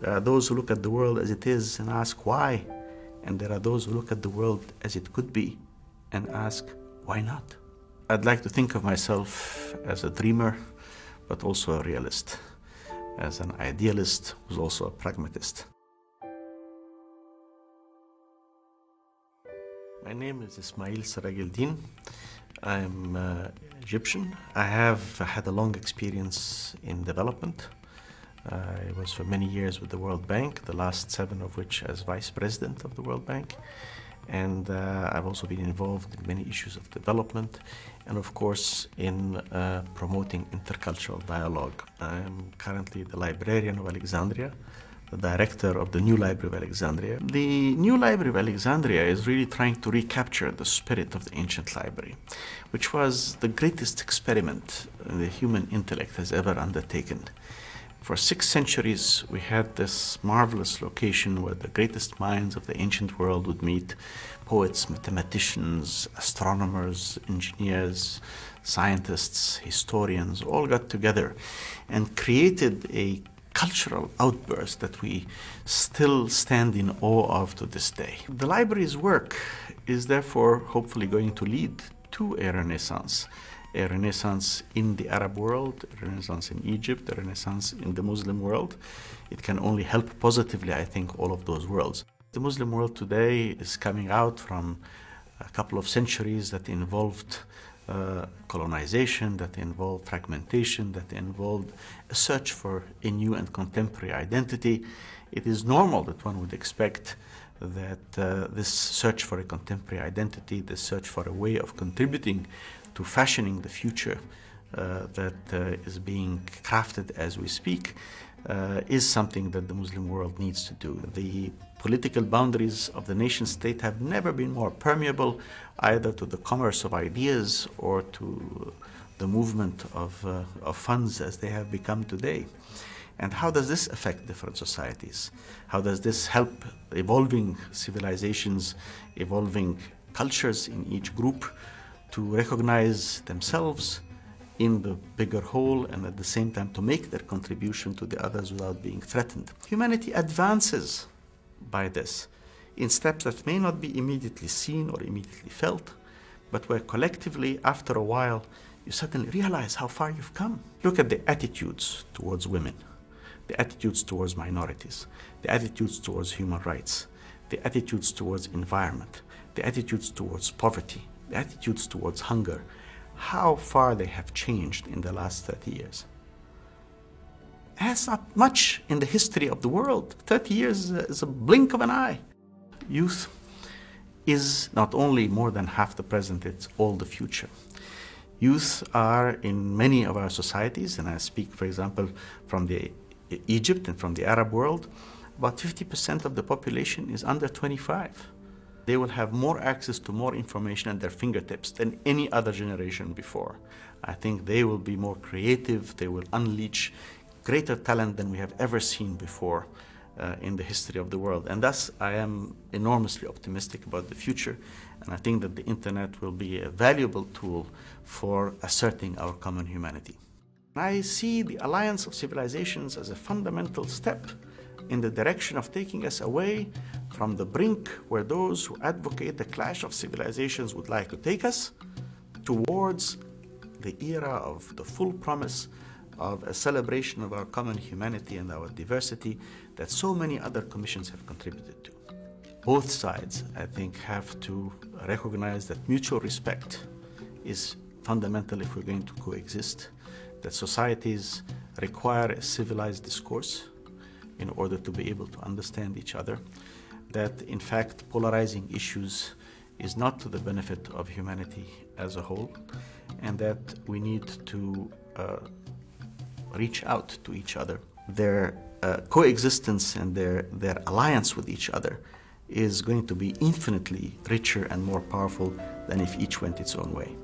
There are those who look at the world as it is and ask why, and there are those who look at the world as it could be and ask why not. I'd like to think of myself as a dreamer, but also a realist, as an idealist who's also a pragmatist. My name is Ismail Serageldin. I'm Egyptian. I have had a long experience in development. I was for many years with the World Bank, the last 7 of which as Vice President of the World Bank. And I've also been involved in many issues of development and, of course, in promoting intercultural dialogue. I'm currently the librarian of Alexandria, the director of the New Library of Alexandria. The New Library of Alexandria is really trying to recapture the spirit of the ancient library, which was the greatest experiment the human intellect has ever undertaken. For 6 centuries, we had this marvelous location where the greatest minds of the ancient world would meet: poets, mathematicians, astronomers, engineers, scientists, historians, all got together and created a cultural outburst that we still stand in awe of to this day. The library's work is therefore hopefully going to lead to a renaissance in the Arab world, a renaissance in Egypt, a renaissance in the Muslim world. It can only help positively, I think, all of those worlds. The Muslim world today is coming out from a couple of centuries that involved colonization, that involved fragmentation, that involved a search for a new and contemporary identity. It is normal that one would expect that this search for a contemporary identity, this search for a way of contributing to fashioning the future that is being crafted as we speak, is something that the Muslim world needs to do. The political boundaries of the nation state have never been more permeable, either to the commerce of ideas or to the movement of funds as they have become today. And how does this affect different societies? How does this help evolving civilizations, evolving cultures in each group to recognize themselves in the bigger whole and at the same time to make their contribution to the others without being threatened? Humanity advances by this in steps that may not be immediately seen or immediately felt, but where collectively, after a while, you suddenly realize how far you've come. Look at the attitudes towards women, the attitudes towards minorities, the attitudes towards human rights, the attitudes towards environment, the attitudes towards poverty, the attitudes towards hunger, how far they have changed in the last 30 years. That's not much in the history of the world. 30 years is a blink of an eye. Youth is not only more than half the present, it's all the future. Youth are in many of our societies, and I speak, for example, from Egypt and from the Arab world, about 50% of the population is under 25. They will have more access to more information at their fingertips than any other generation before. I think they will be more creative, they will unleash greater talent than we have ever seen before in the history of the world. And thus, I am enormously optimistic about the future, and I think that the internet will be a valuable tool for asserting our common humanity. I see the alliance of civilizations as a fundamental step in the direction of taking us away from the brink where those who advocate the clash of civilizations would like to take us, towards the era of the full promise of a celebration of our common humanity and our diversity that so many other commissions have contributed to. Both sides, I think, have to recognize that mutual respect is fundamental if we're going to coexist, that societies require a civilized discourse in order to be able to understand each other, that in fact polarizing issues is not to the benefit of humanity as a whole, and that we need to reach out to each other. Their coexistence and their alliance with each other is going to be infinitely richer and more powerful than if each went its own way.